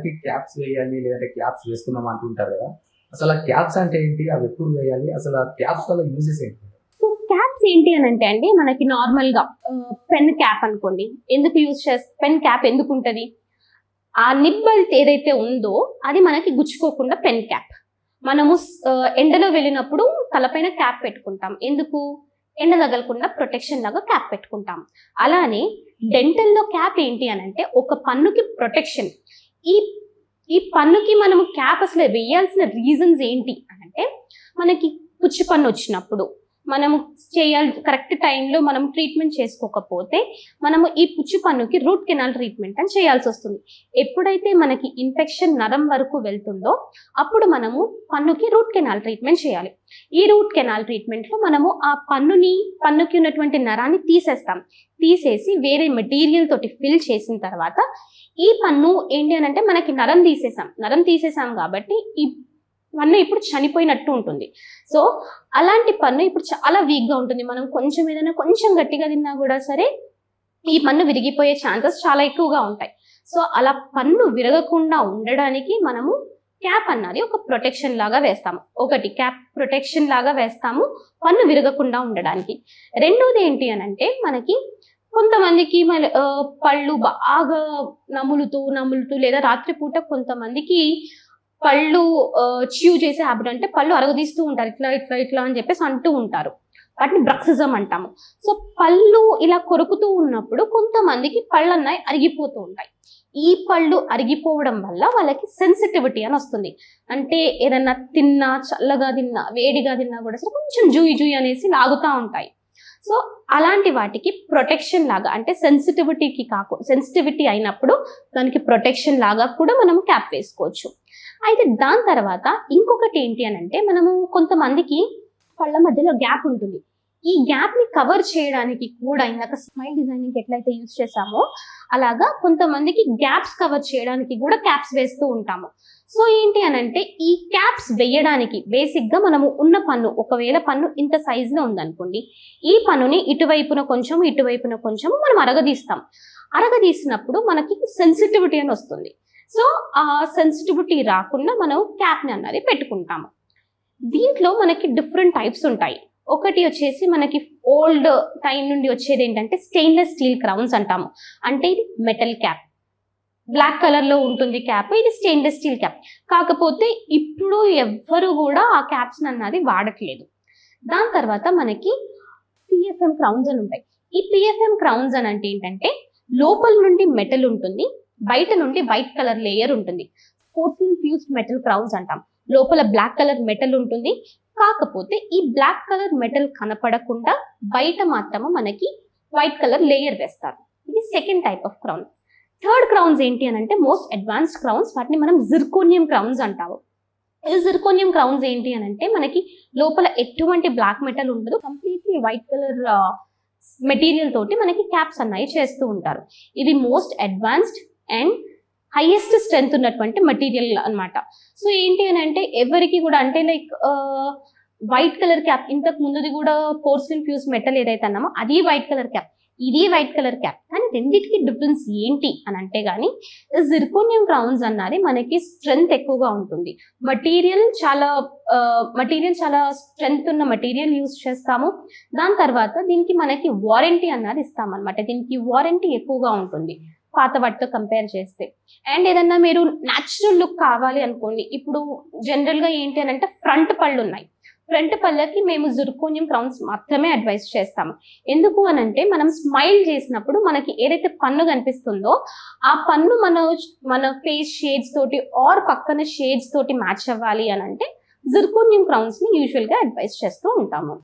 పన్నుకి caps వేయాలి లేదంటే caps వేసుకుందాం అంటుంటారు కదా, అసలు ఆ క్యాప్స్ అంటే ఏంటి, అవి ఎప్పుడు వేయాలి, అసలు ఆ క్యాప్స్ వల్ల యూజెస్ ఏంటి? సో క్యాప్స్ ఏంటి అని అంటే అండి, మనకి నార్మల్ గా పెన్ క్యాప్ అనుకోండి, ఎందుకు యూజ్ పెన్ క్యాప్ ఎందుకు ఉంటది, ఆ నిబ్ ఏదైతే ఉందో అది మనకి గుచ్చుకోకుండా పెన్ క్యాప్. మనము ఎండలో వెళ్ళినప్పుడు తలపైన క్యాప్ పెట్టుకుంటాం, ఎందుకు, ఎండ తగలకుండా ప్రొటెక్షన్ లాగా క్యాప్ పెట్టుకుంటాం. అలానే డెంటల్లో క్యాప్ ఏంటి అని అంటే ఒక పన్నుకి ప్రొటెక్షన్. ఈ ఈ పన్నుకి మనము క్యాప్ అసలు వేయాల్సిన రీజన్స్ ఏంటి అని అంటే, మనకి పుచ్చి పన్ను వచ్చినప్పుడు మనము కరెక్ట్ టైంలో మనం ట్రీట్మెంట్ చేసుకోకపోతే మనము ఈ పుచ్చి పన్నుకి రూట్ కెనాల్ ట్రీట్మెంట్ అని చేయాల్సి వస్తుంది. ఎప్పుడైతే మనకి ఇన్ఫెక్షన్ నరం వరకు వెళ్తుందో అప్పుడు మనము పన్నుకి రూట్ కెనాల్ ట్రీట్మెంట్ చేయాలి. ఈ రూట్ కెనాల్ ట్రీట్మెంట్లో మనము ఆ పన్నుకి ఉన్నటువంటి నరాన్ని తీసేసి వేరే మెటీరియల్ తోటి ఫిల్ చేసిన తర్వాత ఈ పన్ను ఏంటి అని అంటే మనకి నరం తీసేసాం కాబట్టి ఈ పన్ను ఇప్పుడు చనిపోయినట్టు ఉంటుంది. సో అలాంటి పన్ను ఇప్పుడు చాలా వీక్గా ఉంటుంది. మనం ఏదైనా కొంచెం గట్టిగా తిన్నా కూడా సరే ఈ పన్ను విరిగిపోయే ఛాన్సెస్ చాలా ఎక్కువగా ఉంటాయి. సో అలా పన్ను విరగకుండా ఉండడానికి మనము క్యాప్ అన్నది ఒక ప్రొటెక్షన్ లాగా వేస్తాము. ఒకటి క్యాప్ ప్రొటెక్షన్ లాగా వేస్తాము పన్ను విరగకుండా ఉండడానికి. రెండోది ఏంటి అని అంటే, మనకి కొంతమందికి పళ్ళు బాగా నములుతూ లేదా రాత్రిపూట కొంతమందికి పళ్ళు చ్యూ చేసే హ్యాబిట్, అంటే పళ్ళు అరగదీస్తూ ఉంటారు, ఇట్లా అని చెప్పేసి అంటూ ఉంటారు. వాటిని బ్రక్సిజం అంటాము. సో పళ్ళు ఇలా కొరుకుతూ ఉన్నప్పుడు కొంతమందికి పళ్ళు అన్నవి అరిగిపోతూ ఉంటాయి. ఈ పళ్ళు అరిగిపోవడం వల్ల వాళ్ళకి సెన్సిటివిటీ అని వస్తుంది. అంటే ఏదన్నా తిన్నా, చల్లగా తిన్నా, వేడిగా తిన్నా కూడా సరే కొంచెం జూయి అనేసి లాగుతూ ఉంటాయి. సో అలాంటి వాటికి ప్రొటెక్షన్ లాగా, అంటే సెన్సిటివిటీ అయినప్పుడు దానికి ప్రొటెక్షన్ లాగా కూడా మనం క్యాప్ వేసుకోవచ్చు. అయితే దాని తర్వాత ఇంకొకటి ఏంటి అని అంటే, మనము కొంతమందికి పళ్ళ మధ్యలో గ్యాప్ ఉంటుంది. ఈ గ్యాప్ ని కవర్ చేయడానికి కూడా ఇందాక స్మైల్ డిజైనింగ్ ఎట్లయితే యూజ్ చేసామో అలాగా కొంతమందికి గ్యాప్స్ కవర్ చేయడానికి కూడా క్యాప్స్ వేస్తూ ఉంటాము. సో ఏంటి అని అంటే, ఈ క్యాప్స్ వేయడానికి బేసిక్ గా మనము ఉన్న పన్ను, ఒకవేళ పన్ను ఇంత సైజ్ లో ఉందనుకోండి, ఈ పన్నుని ఇటువైపున కొంచెం మనం అరగదీసినప్పుడు మనకి సెన్సిటివిటీ అని వస్తుంది. సో ఆ సెన్సిటివిటీ రాకుండా మనం క్యాప్ ని అన్నది పెట్టుకుంటాము. దీంట్లో మనకి డిఫరెంట్ టైప్స్ ఉంటాయి. ఒకటి వచ్చేసి మనకి ఓల్డ్ టైం నుండి వచ్చేది ఏంటంటే స్టెయిన్లెస్ స్టీల్ క్రౌన్స్ అంటాము. అంటే ఇది మెటల్ క్యాప్, బ్లాక్ కలర్ లో ఉంటుంది క్యాప్, ఇది స్టెయిన్లెస్ స్టీల్ క్యాప్. కాకపోతే ఇప్పుడు ఎవ్వరు కూడా ఆ క్యాప్స్ అన్నది వాడట్లేదు. దాని తర్వాత మనకి పిఎఫ్ఎం క్రౌన్స్ అని ఉంటాయి. ఈ పిఎఫ్ఎం క్రౌన్స్ అని అంటే ఏంటంటే, లోపల నుండి మెటల్ ఉంటుంది, బయట నుండి వైట్ కలర్ లేయర్ ఉంటుంది. పోర్సిలిన్ ఫ్యూజ్డ్ మెటల్ క్రౌన్స్ అంటాం. లోపల బ్లాక్ కలర్ మెటల్ ఉంటుంది, కాకపోతే ఈ బ్లాక్ కలర్ మెటల్ కనపడకుండా బయట మాత్రమే మనకి వైట్ కలర్ లేయర్ వేస్తారు. ఇది second type of crown. Third crowns ఏంటి అని అంటే మోస్ట్ అడ్వాన్స్డ్ క్రౌన్స్, వాటిని మనం జిర్కోనియం క్రౌన్స్ అంటాము. ఈ జిర్కోనియం క్రౌన్స్ ఏంటి అని అంటే, మనకి లోపల ఎటువంటి బ్లాక్ మెటల్ ఉండదు, కంప్లీట్లీ వైట్ కలర్ మెటీరియల్ తోటి మనకి క్యాప్స్ అన్నవి చేస్తూ ఉంటారు. ఇది most advanced and highest strength ఉన్నటువంటి మెటీరియల్ అన్నమాట. సో ఏంటి అని అంటే, ఎవరికి కూడా అంటే లైక్ వైట్ కలర్ క్యాప్, ఇంతకు ముందుది కూడా పోర్సిలిన్ ఫ్యూజ్ మెటల్ ఏదైతే అన్నామో అది వైట్ కలర్ క్యాప్, ఇది వైట్ కలర్ క్యాప్. కానీ రెండింటికి డిఫరెన్స్ ఏంటి అని అంటే, కానీ జిర్కోనియం క్రౌన్స్ అన్నది మనకి స్ట్రెంత్ ఎక్కువగా ఉంటుంది. మెటీరియల్ చాలా స్ట్రెంత్ ఉన్న మెటీరియల్ యూజ్ చేస్తాము. దాని తర్వాత దీనికి మనకి వారంటీ అన్నది ఇస్తామన్నమాట. దీనికి వారంటీ ఎక్కువగా ఉంటుంది పాత వాటితో కంపేర్ చేస్తే. అండ్ ఏదన్నా మీరు న్యాచురల్ లుక్ కావాలి అనుకోండి, ఇప్పుడు జనరల్గా ఏంటి అని అంటే ఫ్రంట్ పళ్ళు ఉన్నాయి, ఫ్రంట్ పళ్ళకి మేము జిర్కోనియం క్రౌన్స్ మాత్రమే అడ్వైస్ చేస్తాము. ఎందుకు అని అంటే, మనం స్మైల్ చేసినప్పుడు మనకి ఏదైతే పన్ను కనిపిస్తుందో ఆ పన్ను మన ఫేస్ షేడ్స్ తోటి ఆర్ పక్కన షేడ్స్ తోటి మ్యాచ్ అవ్వాలి అని అంటే జిర్కోనియం క్రౌన్స్ ని యూజువల్ గా అడ్వైస్ చేస్తూ ఉంటాము.